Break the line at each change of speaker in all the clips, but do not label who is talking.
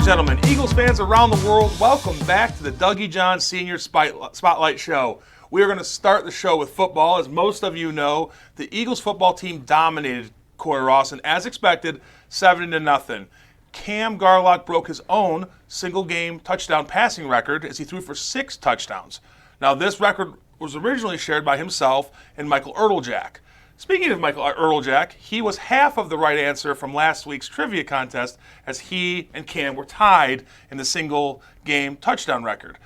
and gentlemen, Eagles fans around the world, welcome back to the Dougie John Senior Spotlight Show. We are going to start the show with football. As most of you know, the Eagles football team dominated Cory Rawson, as expected, 7-0. Cam Garlock broke his own single-game touchdown passing record as he threw for 6 touchdowns. Now, this record was originally shared by himself and Michael Erteljack. Speaking of Michael Erteljack, he was half of the right answer from last week's trivia contest, as he and Cam were tied in the single-game touchdown record.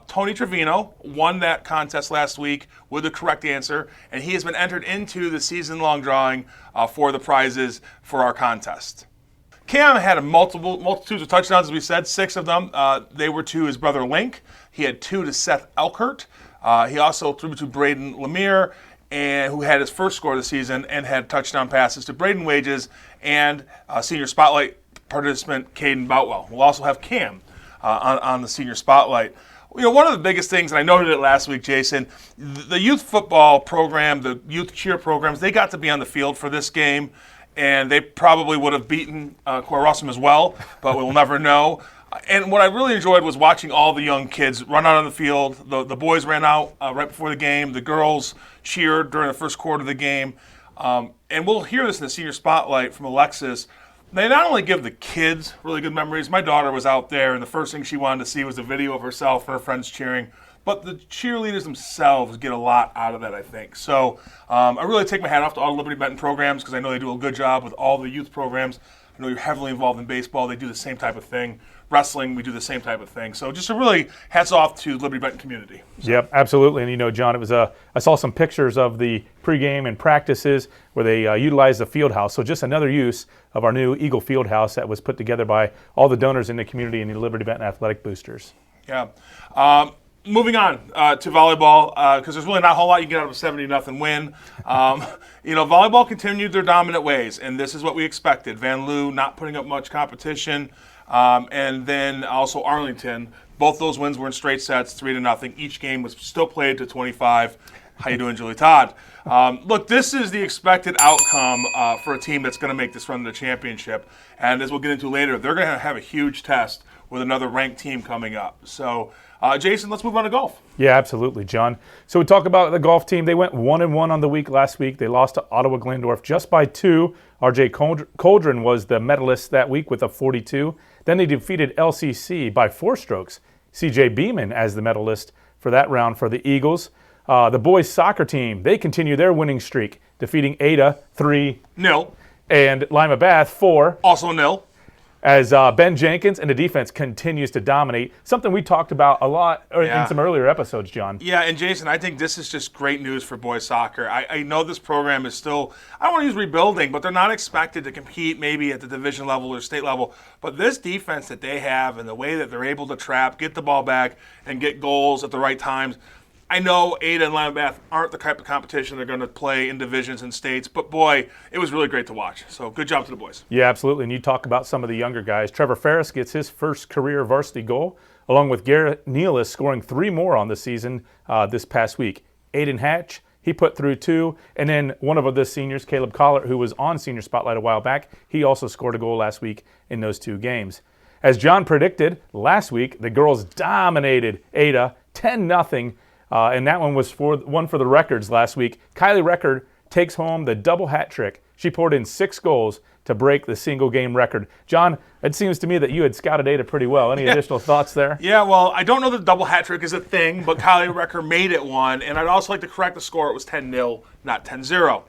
Tony Trevino won that contest last week with the correct answer, and he has been entered into the season-long drawing for the prizes for our contest. Cam had multitudes of touchdowns, as we said, 6 of them. They were to his brother Link. He had 2 to Seth Elkert. He also threw to Braden Lemire, who had his first score of the season, and had touchdown passes to Braden Wages and Senior Spotlight participant Caden Boutwell. We'll also have Cam on the Senior Spotlight. You know, one of the biggest things, and I noted it last week, Jason, the youth football program, the youth cheer programs, they got to be on the field for this game, and they probably would have beaten Cory Rawson as well, but we'll never know. And what I really enjoyed was watching all the young kids run out on the field. The boys ran out right before the game. The girls cheered during the first quarter of the game. And we'll hear this in the Senior Spotlight from Alexis. They not only give the kids really good memories. My daughter was out there, and the first thing she wanted to see was a video of herself and her friends cheering. But the cheerleaders themselves get a lot out of that, I think. So I really take my hat off to all the Liberty Benton programs, because I know they do a good job with all the youth programs. I know you're heavily involved in baseball. They do the same type of thing. Wrestling, we do the same type of thing. So just a really hats off to Liberty Benton community. So.
Yep, absolutely. And you know, John, it was I saw some pictures of the pregame and practices where they utilized the field house. So just another use of our new Eagle Field House that was put together by all the donors in the community and the Liberty Benton Athletic Boosters.
Yeah. Moving on to volleyball, because there's really not a whole lot you can get out of a 70-0 win. You know, volleyball continued their dominant ways, and this is what we expected. Van Loo not putting up much competition, and then also Arlington. Both those wins were in straight sets, 3-0. Each game was still played to 25. How you doing, Julie Todd? Look, this is the expected outcome for a team that's going to make this run to the championship. And as we'll get into later, they're going to have a huge test with another ranked team coming up. So, Jason, let's move on to golf.
Yeah, absolutely, John. So we talk about the golf team. They went 1-1 on the week last week. They lost to Ottawa Glandorf just by 2. R.J. Coldren was the medalist that week with a 42. Then they defeated LCC by 4 strokes. C.J. Beeman as the medalist for that round for the Eagles. The boys soccer team, they continue their winning streak, defeating Ada 3-0 and Lima Bath 4.
Also 0.
As Ben Jenkins and the defense continues to dominate, something we talked about a lot in some earlier episodes, John.
Yeah, and Jason, I think this is just great news for boys soccer. I know this program is still, I don't want to use rebuilding, but they're not expected to compete maybe at the division level or state level. But this defense that they have and the way that they're able to trap, get the ball back, and get goals at the right times, I know Ada and Lima Bath aren't the type of competition they're going to play in divisions and states, but boy, it was really great to watch. So good job to the boys.
Yeah, absolutely. And you talk about some of the younger guys. Trevor Ferris gets his first career varsity goal, along with Garrett Nealis scoring 3 more on the season this past week. Aiden Hatch, he put through 2. And then one of the seniors, Caleb Collard, who was on Senior Spotlight a while back, he also scored a goal last week in those 2 games. As John predicted, last week, the girls dominated Ada 10-0. And that one was one for the records last week. Kylie Record takes home the double hat trick. She poured in 6 goals to break the single game record. John, it seems to me that you had scouted Ada pretty well. Any additional thoughts there?
Yeah, well, I don't know that the double hat trick is a thing, but Kylie Record made it one. And I'd also like to correct the score. It was 10-0, not 10-0.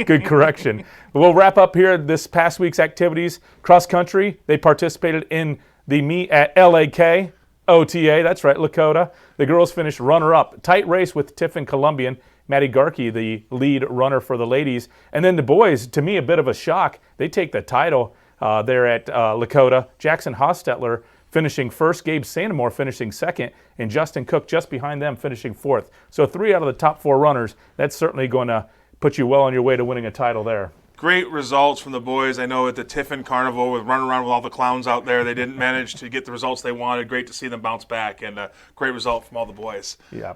Good correction. We'll wrap up here this past week's activities. Cross country, they participated in the meet at LAK. OTA, that's right, Lakota. The girls finished runner-up. Tight race with Tiffin Columbian. Maddie Garkey, the lead runner for the ladies. And then the boys, to me, a bit of a shock. They take the title there at Lakota. Jackson Hostetler finishing first, Gabe Santamore finishing second, and Justin Cook just behind them finishing 4th. So 3 out of the top 4 runners. That's certainly going to put you well on your way to winning a title there.
great results from the boys. I know at the Tiffin Carnival with running around with all the clowns out there, they didn't manage to get the results they wanted. Great to see them bounce back, and a great result from all the boys.
Yeah.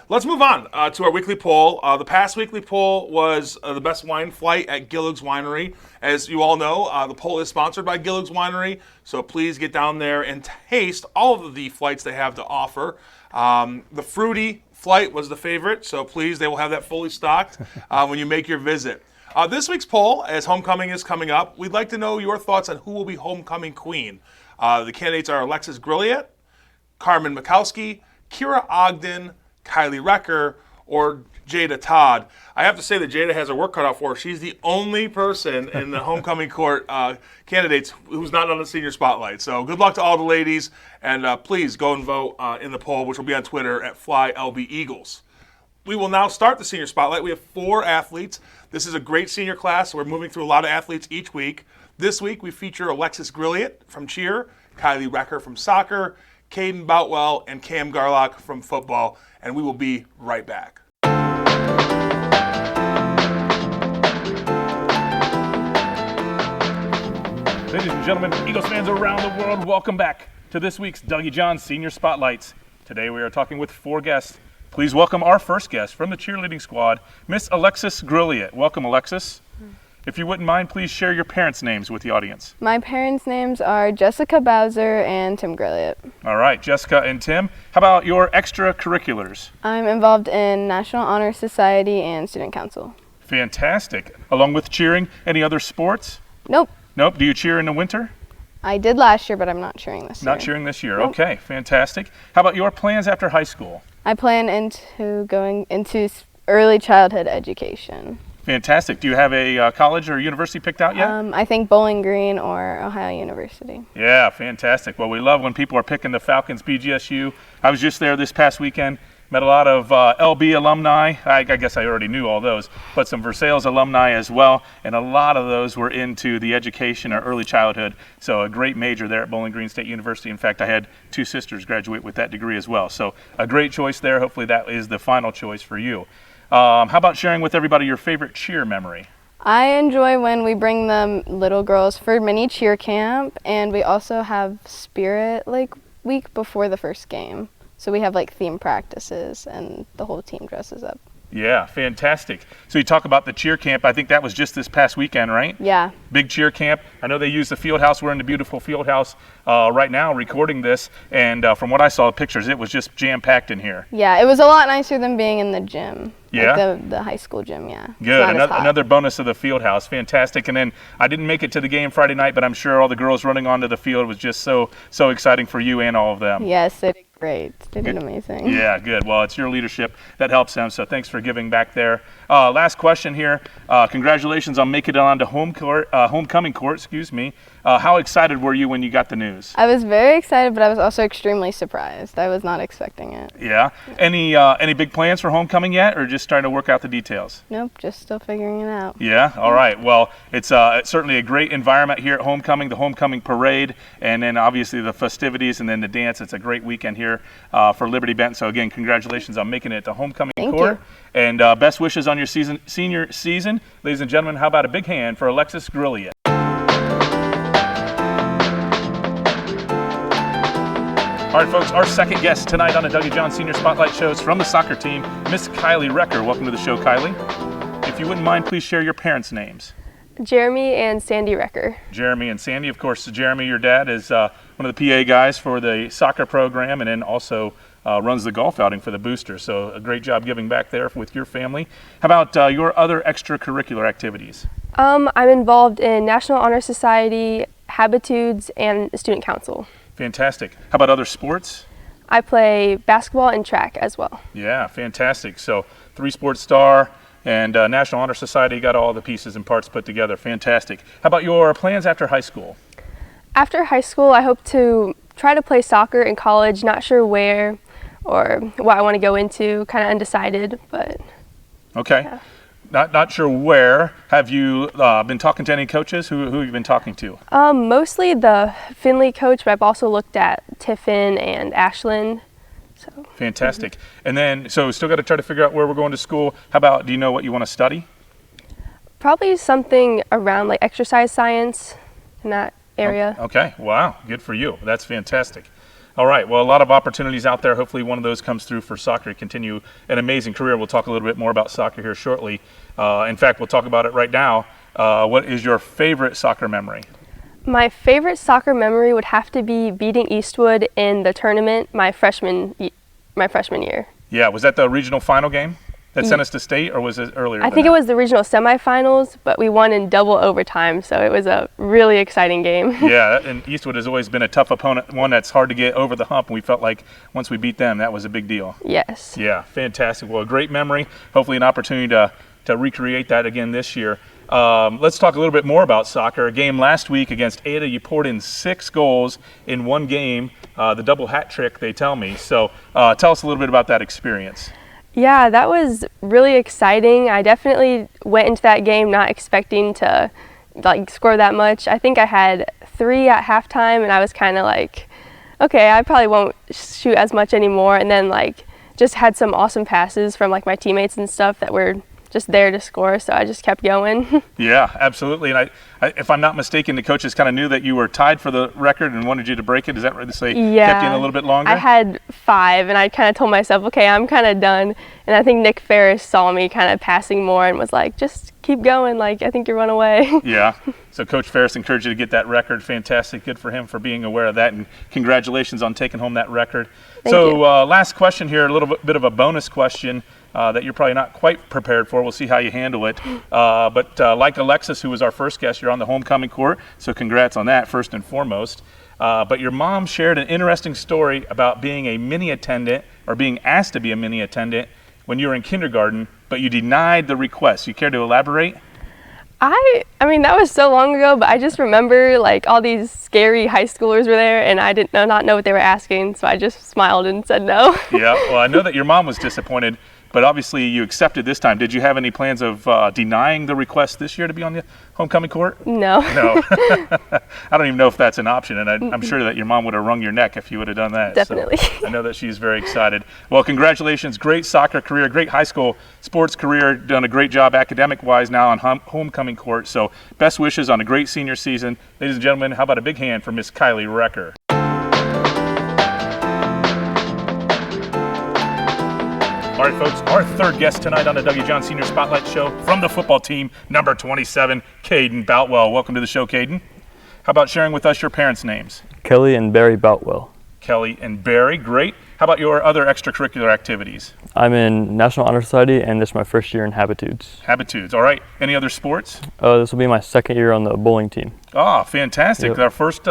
Let's move on to our weekly poll. The past weekly poll was the best wine flight at Gillig's Winery. As you all know, the poll is sponsored by Gillig's Winery, so please get down there and taste all of the flights they have to offer. The fruity flight was the favorite, so please, they will have that fully stocked when you make your visit. This week's poll, as homecoming is coming up, we'd like to know your thoughts on who will be homecoming queen. The candidates are Alexis Grilliet, Carmen Mikowski, Kira Ogden, Kylie Recker, or Jada Todd. I have to say that Jada has her work cut out for her. She's the only person in the homecoming court candidates who's not on the senior spotlight. So good luck to all the ladies, and please go and vote in the poll, which will be on Twitter at FlyLBEagles. We will now start the senior spotlight. We have 4 athletes. This is a great senior class, so we're moving through a lot of athletes each week. This week we feature Alexis Grilliet from cheer, Kylie Recker from soccer, Caden Boutwell, and Cam Garlock from football, and we will be right back.
Ladies and gentlemen, Eagles fans around the world, welcome back to this week's Dougie John Senior Spotlights. Today we are talking with 4 guests. Please welcome our first guest from the cheerleading squad, Miss Alexis Grilliet. Welcome, Alexis. If you wouldn't mind, please share your parents' names with the audience.
My parents' names are Jessica Bowser and Tim Grilliet.
All right, Jessica and Tim. How about your extracurriculars?
I'm involved in National Honor Society and Student Council.
Fantastic. Along with cheering, any other sports?
Nope.
Nope. Do you cheer in the winter?
I did last year, but I'm not cheering this year.
Not cheering this year.
Nope.
Okay, fantastic. How about your plans after high school?
I plan into going into early childhood education.
Fantastic. Do you have a college or university picked out yet?
I think Bowling Green or Ohio University.
Yeah, fantastic. Well, we love when people are picking the Falcons BGSU. I was just there this past weekend. Met a lot of LB alumni. I guess I already knew all those, but some Versailles alumni as well, and a lot of those were into the education or early childhood. So a great major there at Bowling Green State University. In fact, I had 2 sisters graduate with that degree as well. So a great choice there. Hopefully that is the final choice for you. How about sharing with everybody your favorite cheer memory?
I enjoy when we bring them little girls for mini cheer camp, and we also have spirit week before the first game. So we have theme practices and the whole team dresses up.
Yeah, fantastic. So you talk about the cheer camp. I think that was just this past weekend, right?
Yeah.
Big cheer camp. I know they use the field house. We're in the beautiful field house right now recording this. And from what I saw, pictures, it was just jam-packed in here.
Yeah, it was a lot nicer than being in the gym.
Yeah?
The high school gym, yeah.
Good. Another bonus of the field house. Fantastic. And then I didn't make it to the game Friday night, but I'm sure all the girls running onto the field was just so exciting for you and all of them.
Yes, they did great. They did amazing.
Yeah, good. Well, it's your leadership that helps them, so thanks for giving back there. Last question here. Congratulations on making it onto homecoming court. How excited were you when you got the news?
I was very excited, but I was also extremely surprised. I was not expecting it.
Yeah. Any big plans for homecoming yet, or just trying to work out the details?
Nope, just still figuring it out.
Yeah. All right. Well, it's certainly a great environment here at homecoming, the homecoming parade, and then obviously the festivities, and then the dance. It's a great weekend here for Liberty Benton. So again, congratulations on making it to homecoming court.
You.
And best wishes on your senior season. Ladies and gentlemen, how about a big hand for Alexis Grilliet? All right, folks, our second guest tonight on the Dougie John Senior Spotlight Show is from the soccer team, Miss Kylie Recker. Welcome to the show, Kylie. If you wouldn't mind, please share your parents' names.
Jeremy and Sandy Recker.
Jeremy and Sandy. Of course, Jeremy, your dad, is one of the PA guys for the soccer program, and then also runs the golf outing for the Boosters. So a great job giving back there with your family. How about your other extracurricular activities?
I'm involved in National Honor Society, Habitudes, and Student Council.
Fantastic. How about other sports?
I play basketball and track as well.
Yeah, fantastic. So 3-sport star and National Honor Society, got all the pieces and parts put together. Fantastic. How about your plans after high school?
After high school, I hope to try to play soccer in college. Not sure where or what I want to go into. Kind of undecided, but
okay.
Yeah.
Not sure where. Have you been talking to any coaches? Who have you been talking to?
Mostly the Finley coach, but I've also looked at Tiffin and Ashland. So.
Fantastic. And then, so still got to try to figure out where we're going to school. How about, do you know what you want to study?
Probably something around like exercise science in that area.
Okay, wow, good for you. That's fantastic. All right, well, a lot of opportunities out there. Hopefully one of those comes through for soccer to continue an amazing career. We'll talk a little bit more about soccer here shortly. In fact, we'll talk about it right now. What is your favorite soccer memory?
My favorite soccer memory would have to be beating Eastwood in the tournament my freshman year.
Yeah, was that the regional final game that sent us to state, or was it earlier?
I think it was the regional semifinals, but we won in double overtime, so it was a really exciting game.
Yeah, and Eastwood has always been a tough opponent, one that's hard to get over the hump, and we felt like once we beat them, that was a big deal.
Yes.
Yeah, fantastic. Well, a great memory. Hopefully an opportunity to recreate that again this year. Let's talk a little bit more about soccer. A game last week against Ada, you poured in 6 goals in one game, the double hat trick, they tell me. So tell us a little bit about that experience.
Yeah, that was really exciting. I definitely went into that game not expecting to score that much. I think I had 3 at halftime, and I was kind of like, okay, I probably won't shoot as much anymore. And then just had some awesome passes from my teammates and stuff that were just there to score, so I just kept going.
Yeah, absolutely. And I, if I'm not mistaken, the coaches kind of knew that you were tied for the record and wanted you to break it. Is that right? So they kept you in a little bit longer?
I had 5, and I kind of told myself, okay, I'm kind of done. And I think Nick Ferris saw me kind of passing more and was like, just keep going. I think you run away.
Yeah. So Coach Ferris encouraged you to get that record. Fantastic. Good for him for being aware of that, and congratulations on taking home that record.
Thank you.
Last question here, a little bit of a bonus question. That you're probably not quite prepared for. We'll see how you handle it. But like Alexis, who was our first guest, you're on the homecoming court, so congrats on that, first and foremost. But your mom shared an interesting story about being a mini attendant, or being asked to be a mini attendant when you were in kindergarten, but you denied the request. You care to elaborate?
I mean, that was so long ago, but I just remember all these scary high schoolers were there, and I did not know what they were asking, so I just smiled and said no.
Yeah, well, I know that your mom was disappointed, but obviously you accepted this time. Did you have any plans of denying the request this year to be on the homecoming court?
No.
No. I don't even know if that's an option, and I'm sure that your mom would have wrung your neck if you would have done that.
Definitely.
So I know that she's very excited. Well, congratulations. Great soccer career, great high school sports career. Done a great job academic-wise now on homecoming court. So best wishes on a great senior season. Ladies and gentlemen, how about a big hand for Miss Kylie Recker? All right, folks, our third guest tonight on the Dougie John Senior Spotlight Show from the football team, number 27, Caden Boutwell. Welcome to the show, Caden. How about sharing with us your parents' names?
Kelly and Barry Boutwell.
Kelly and Barry, great. How about your other extracurricular activities?
I'm in National Honor Society, and this is my first year in Habitudes.
Habitudes, all right. Any other sports?
This will be my second year on the bowling team.
Oh, fantastic.
Yep.
Our first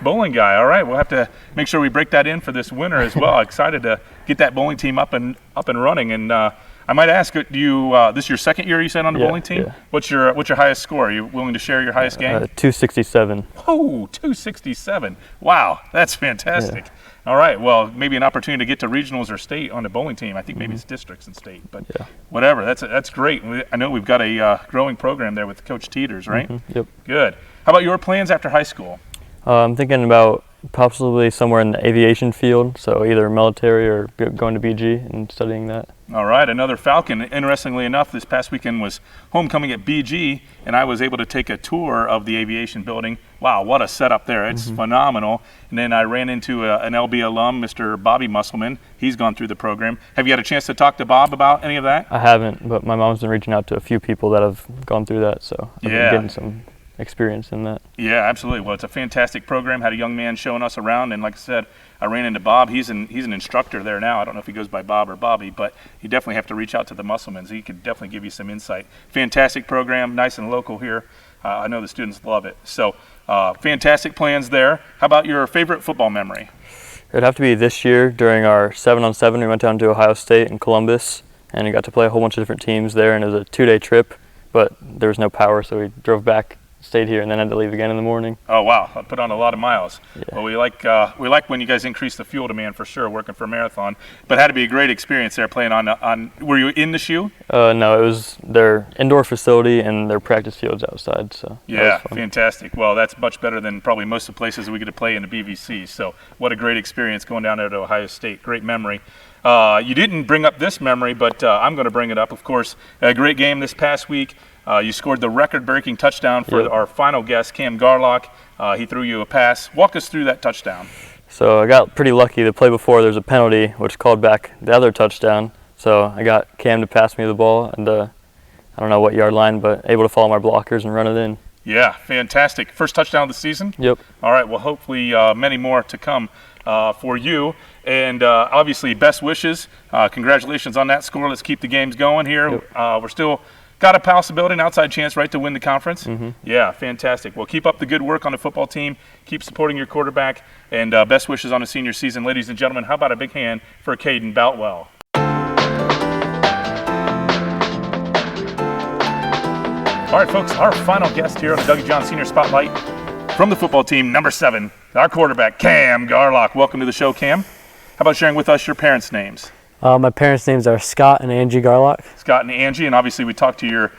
bowling guy. All right, we'll have to make sure we break that in for this winter as well. Excited to get that bowling team up and running. And I might ask, do you this is your second year you said on the bowling team?
Yeah.
What's your highest score? Are you willing to share your highest game?
267.
Oh, 267. Wow, that's fantastic.
Yeah.
All right, well, maybe an opportunity to get to regionals or state on the bowling team. I think maybe it's districts and state, but whatever. That's great. I know we've got a growing program there with Coach Teeters, right?
Yep.
Good. How about your plans after high school?
I'm thinking about possibly somewhere in the aviation field, so either military or going to BG and studying that.
All right, another Falcon. Interestingly enough, this past weekend was homecoming at BG, and I was able to take a tour of the aviation building. Wow, what a setup there. It's phenomenal. And then I ran into an LB alum, Mr. Bobby Musselman. He's gone through the program. Have you had a chance to talk to Bob about any of that?
I haven't, but my mom's been reaching out to a few people that have gone through that, so I've been getting some experience in that.
Yeah, absolutely. Well, it's a fantastic program. Had a young man showing us around, and like I said, I ran into Bob. He's an instructor there now. I don't know if he goes by Bob or Bobby, but you definitely have to reach out to the Musselmans. He could definitely give you some insight. Fantastic program, nice and local here. I know the students love it. So, fantastic plans there. How about your favorite football memory?
It'd have to be this year during our 7-on-7. We went down to Ohio State and Columbus, and we got to play a whole bunch of different teams there, and it was a 2-day trip, but there was no power, so we drove back, stayed here, and then had to leave again in the morning.
Oh wow, I put on a lot of miles.
Yeah.
Well, we like when you guys increase the fuel demand for sure, working for a marathon. But it had to be a great experience there playing on. Were you in the shoe?
No, it was their indoor facility and their practice fields outside. So
yeah, fantastic. Well, that's much better than probably most of the places we get to play in the BVC. So what a great experience going down there to Ohio State. Great memory. You didn't bring up this memory, but I'm going to bring it up. Of course, a great game this past week. You scored the record-breaking touchdown for our final guest, Cam Garlock. He threw you a pass. Walk us through that touchdown.
So I got pretty lucky. The play before, there was a penalty, which called back the other touchdown. So I got Cam to pass me the ball, and I don't know what yard line, but able to follow my blockers and run it in.
Yeah, fantastic. First touchdown of the season?
Yep.
All right, well, hopefully many more to come for you. And obviously, best wishes. Congratulations on that score. Let's keep the games going here.
Yep.
We're still got a possibility, an outside chance, right, to win the conference? Mm-hmm. Yeah, fantastic. Well, keep up the good work on the football team. Keep supporting your quarterback. And best wishes on the senior season. Ladies and gentlemen, how about a big hand for Caden Boutwell? All right, folks, our final guest here on the Dougie John Senior Spotlight from the football team, number 7, our quarterback, Cam Garlock. Welcome to the show, Cam. How about sharing with us your parents' names?
My parents' names are Scott and Angie Garlock.
Scott and Angie, and obviously we talked to your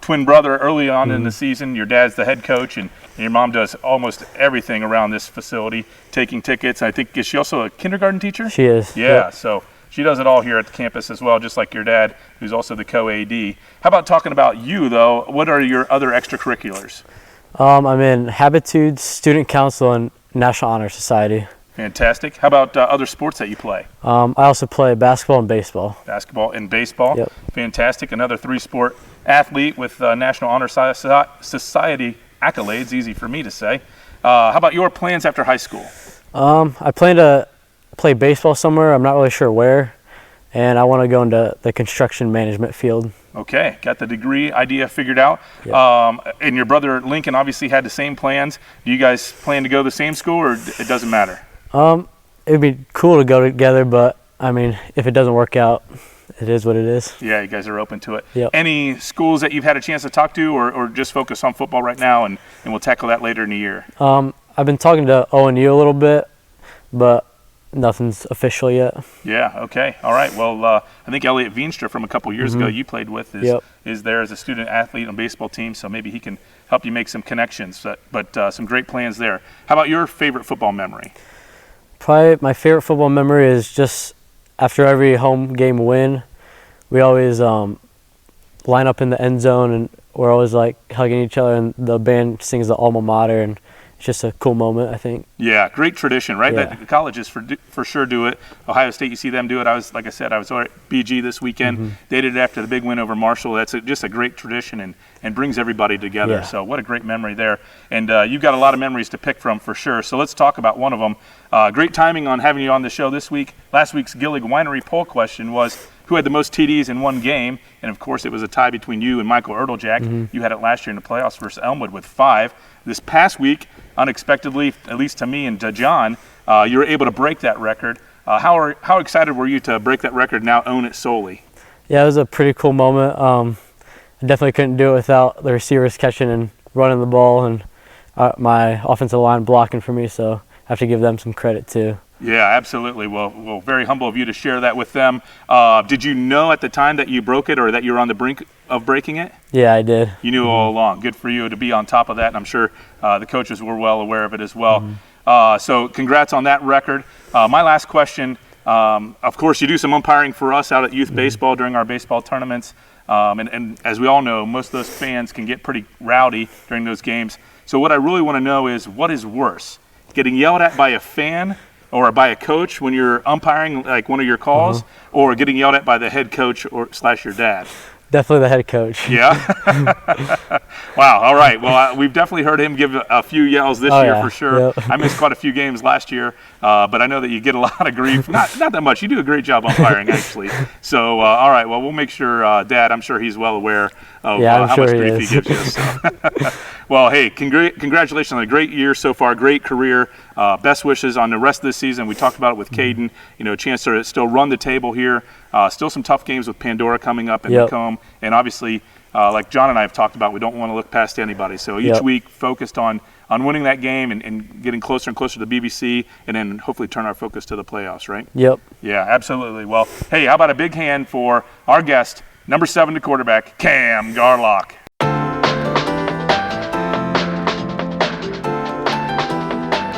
twin brother early on in the season. Your dad's the head coach, and your mom does almost everything around this facility, taking tickets. I think, is she also a kindergarten teacher?
She is.
Yeah, so she does it all here at the campus as well, just like your dad, who's also the co-AD. How about talking about you, though? What are your other extracurriculars?
I'm in Habitudes, Student Council, and National Honor Society.
Fantastic. How about other sports that you play?
I also play basketball and baseball.
Basketball and baseball.
Yep.
Fantastic. Another 3-sport athlete with National Honor Society accolades, easy for me to say. How about your plans after high school?
I plan to play baseball somewhere. I'm not really sure where. And I want to go into the construction management field.
Okay, got the degree idea figured out.
Yep.
And your brother Lincoln obviously had the same plans. Do you guys plan to go to the same school, or it doesn't matter?
It'd be cool to go together, but I mean, if it doesn't work out, it is what it is.
Yeah, you guys are open to it.
Yep.
Any schools that you've had a chance to talk to, or just focus on football right now, and we'll tackle that later in the year?
I've been talking to ONU a little bit, but nothing's official yet.
Yeah, okay. All right. Well, I think Elliot Veenstra from a couple years ago you played with is there as a student athlete on baseball team, so maybe he can help you make some connections. But some great plans there. How about your favorite football memory?
Probably my favorite football memory is just after every home game win, we always line up in the end zone, and we're always like hugging each other, and the band sings the alma mater, and it's just a cool moment, I think.
Yeah, great tradition, right?
Yeah.
That colleges for sure do it. Ohio State, you see them do it. Like I said, I was at BG this weekend. They did it after the big win over Marshall. That's just a great tradition and brings everybody together.
Yeah.
So what a great memory there. And you've got a lot of memories to pick from for sure. So let's talk about one of them. Great timing on having you on the show this week. Last week's Gillig Winery poll question was who had the most TDs in one game. And, of course, it was a tie between you and Michael Erdeljack. You had it last year in the playoffs versus Elmwood with 5. This past week, unexpectedly, at least to me and to John, you were able to break that record. How excited were you to break that record and now own it solely?
Yeah, it was a pretty cool moment. I definitely couldn't do it without the receivers catching and running the ball, and my offensive line blocking for me, so I have to give them some credit too.
Yeah, absolutely. Well, very humble of you to share that with them. Did you know at the time that you broke it, or that you were on the brink of breaking it?
Yeah, I did.
You knew all along. Good for you to be on top of that, and I'm sure the coaches were well aware of it as well. So congrats on that record. My last question, of course, you do some umpiring for us out at youth baseball during our baseball tournaments. And as we all know, most of those fans can get pretty rowdy during those games. So what I really want to know is, what is worse, getting yelled at by a fan or by a coach when you're umpiring like one of your calls, or getting yelled at by the head coach / your dad?
Definitely the head coach.
Yeah? Wow, all right. Well, we've definitely heard him give a few yells this year for sure.
Yep.
I missed quite a few games last year, but I know that you get a lot of grief. Not that much. You do a great job umpiring, actually. So, all right. Well, we'll make sure Dad, I'm sure he's well aware of how much grief he gives you. So. Well, hey, congratulations on a great year so far, great career. Best wishes on the rest of the season. We talked about it with Caden, a chance to still run the table here. Still some tough games with Pandora coming up in Macomb. And obviously, like John and I have talked about, we don't want to look past anybody. So each week focused on winning that game and getting closer and closer to the BBC, and then hopefully turn our focus to the playoffs, right?
Yep.
Yeah, absolutely. Well, hey, how about a big hand for our guest, number 7 to quarterback, Cam Garlock.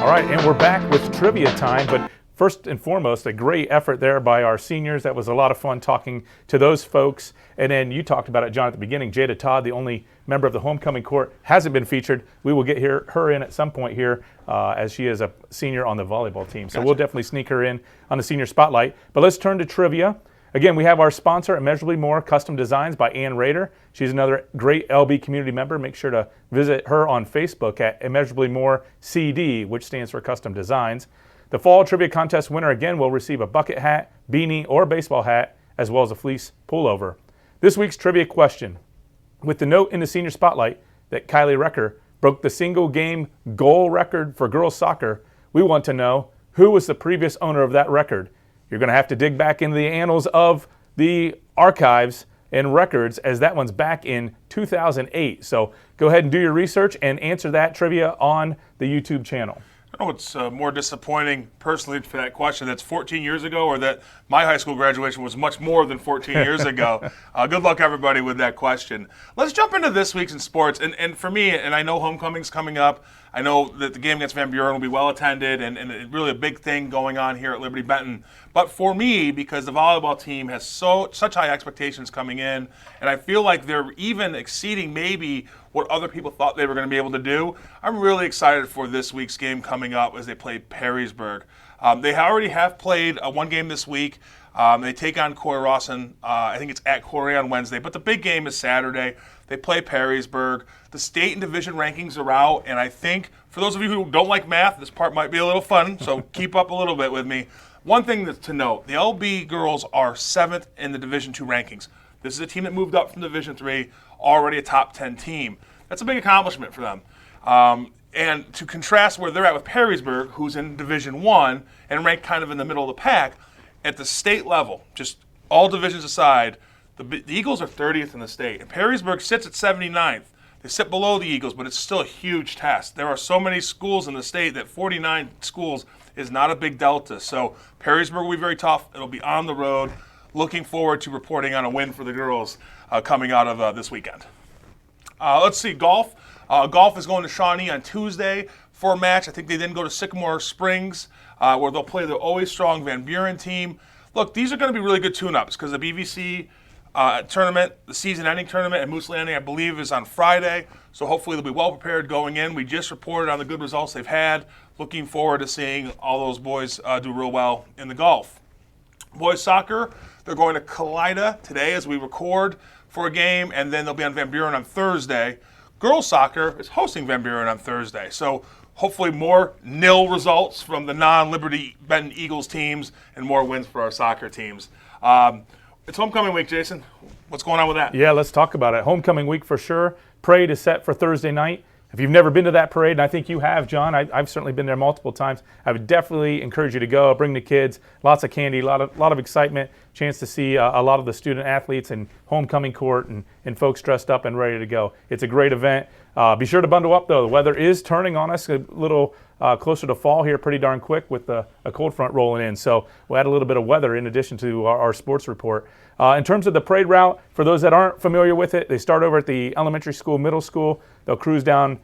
All right, and we're back with trivia time, but
first and foremost, a great effort there by our seniors. That was a lot of fun talking to those folks. And then you talked about it, John, at the beginning. Jada Todd, the only member of the homecoming court, hasn't been featured. We will get her in at some point here as she is a senior on the volleyball team. So we'll definitely sneak her in on the senior spotlight. But let's turn to trivia. Again, we have our sponsor, Immeasurably More Custom Designs by Ann Rader. She's another great LB community member. Make sure to visit her on Facebook at Immeasurably More CD, which stands for Custom Designs. The Fall Trivia Contest winner, again, will receive a bucket hat, beanie, or baseball hat, as well as a fleece pullover. This week's trivia question. With the note in the senior spotlight that Kylie Recker broke the single game goal record for girls soccer, we want to know who was the previous owner of that record. You're going to have to dig back into the annals of the archives and records, as that one's back in 2008. So go ahead and do your research and answer that trivia on the YouTube channel.
I don't know what's more disappointing personally for that question, that's 14 years ago, or that my high school graduation was much more than 14 years ago. Good luck, everybody, with that question. Let's jump into this week's in sports. And for me, and I know homecoming's coming up, I know that the game against Van Buren will be well attended and really a big thing going on here at Liberty Benton. But for me, because the volleyball team has such high expectations coming in, and I feel like they're even exceeding maybe what other people thought they were going to be able to do, I'm really excited for this week's game coming up as they play Perrysburg. They already have played one game this week. They take on Cory-Rawson. I think it's at Corey on Wednesday, but the big game is Saturday. They play Perrysburg. The state and division rankings are out, and I think for those of you who don't like math, this part might be a little fun, so keep up a little bit with me. One thing to note, the LB girls are 7th in the Division II rankings. This is a team that moved up from Division III, already a top 10 team. That's a big accomplishment for them. And to contrast where they're at with Perrysburg, who's in Division I and ranked kind of in the middle of the pack, at the state level, just all divisions aside, the Eagles are 30th in the state. And Perrysburg sits at 79th. They sit below the Eagles, but it's still a huge test. There are so many schools in the state that 49 schools is not a big delta. So Perrysburg will be very tough. It'll be on the road. Looking forward to reporting on a win for the girls coming out of this weekend. Let's see, golf. Golf is going to Shawnee on Tuesday for a match. I think they then go to Sycamore Springs where they'll play the always strong Van Buren team. Look, these are going to be really good tune-ups because the BVC tournament, the season-ending tournament at Moose Landing, I believe, is on Friday. So hopefully they'll be well prepared going in. We just reported on the good results they've had. Looking forward to seeing all those boys do real well in the golf. Boys soccer, they're going to Kalida today as we record for a game, and then they'll be on Van Buren on Thursday. Girls soccer is hosting Van Buren on Thursday. So hopefully more nil results from the non-Liberty Benton Eagles teams and more wins for our soccer teams. It's homecoming week, Jason. What's going on with that?
Yeah, let's talk about it. Homecoming week for sure. Parade is set for Thursday night. If you've never been to that parade, and I think you have, John, I've certainly been there multiple times, I would definitely encourage you to go. Bring the kids, lots of candy, a lot of excitement, chance to see a lot of the student athletes and homecoming court and folks dressed up and ready to go. It's a great event. Be sure to bundle up, though. The weather is turning on us a little closer to fall here pretty darn quick with a cold front rolling in. So we'll add a little bit of weather in addition to our sports report. In terms of the parade route, for those that aren't familiar with it, they start over at the elementary school, middle school. They'll cruise down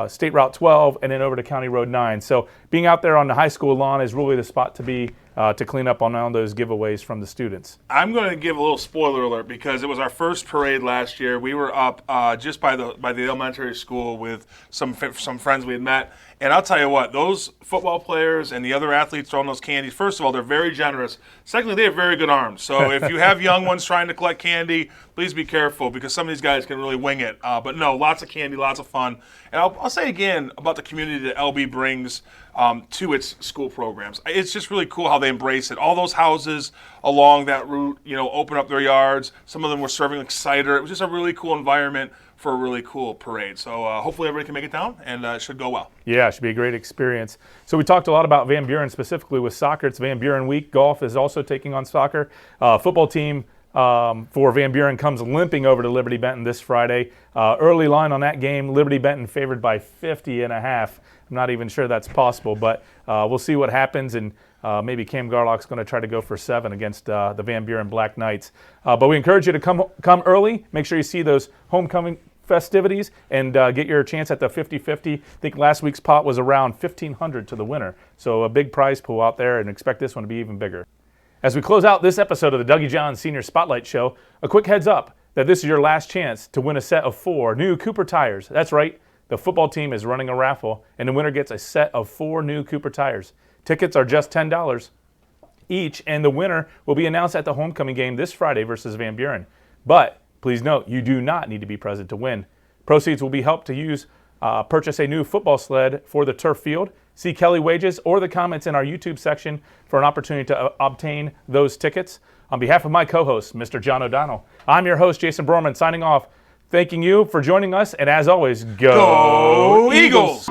State Route 12 and then over to County Road 9. So being out there on the high school lawn is really the spot to be to clean up on all those giveaways from the students.
I'm going to give a little spoiler alert because it was our first parade last year. We were up just by the elementary school with some friends we had met. And I'll tell you what, those football players and the other athletes throwing those candies, first of all, they're very generous. Secondly, they have very good arms. So if you have young ones trying to collect candy, please be careful because some of these guys can really wing it. But no, lots of candy, lots of fun. And I'll say again about the community that LB brings to its school programs. It's just really cool how they embrace it. All those houses along that route, open up their yards. Some of them were serving like cider. It was just a really cool environment for a really cool parade. So hopefully everybody can make it down, and it should go well.
Yeah, it should be a great experience. So we talked a lot about Van Buren specifically with soccer. It's Van Buren week. Golf is also taking on soccer. Football team for Van Buren comes limping over to Liberty Benton this Friday. Early line on that game, Liberty Benton favored by 50.5. I'm not even sure that's possible, but we'll see what happens, and maybe Cam Garlock's going to try to go for 7 against the Van Buren Black Knights. But we encourage you to come early. Make sure you see those homecoming festivities and get your chance at the 50-50. I think last week's pot was around $1,500 to the winner. So a big prize pool out there, and expect this one to be even bigger. As we close out this episode of the Dougie John Senior Spotlight Show, a quick heads up that this is your last chance to win a set of 4 new Cooper tires. That's right, the football team is running a raffle, and the winner gets a set of 4 new Cooper tires. Tickets are just $10 each, and the winner will be announced at the homecoming game this Friday versus Van Buren. But please note, you do not need to be present to win. Proceeds will be helped to use purchase a new football sled for the turf field. See Kelly Wages or the comments in our YouTube section for an opportunity to obtain those tickets. On behalf of my co-host, Mr. John O'Donnell, I'm your host, Jason Borman, signing off, thanking you for joining us, and as always, go Eagles!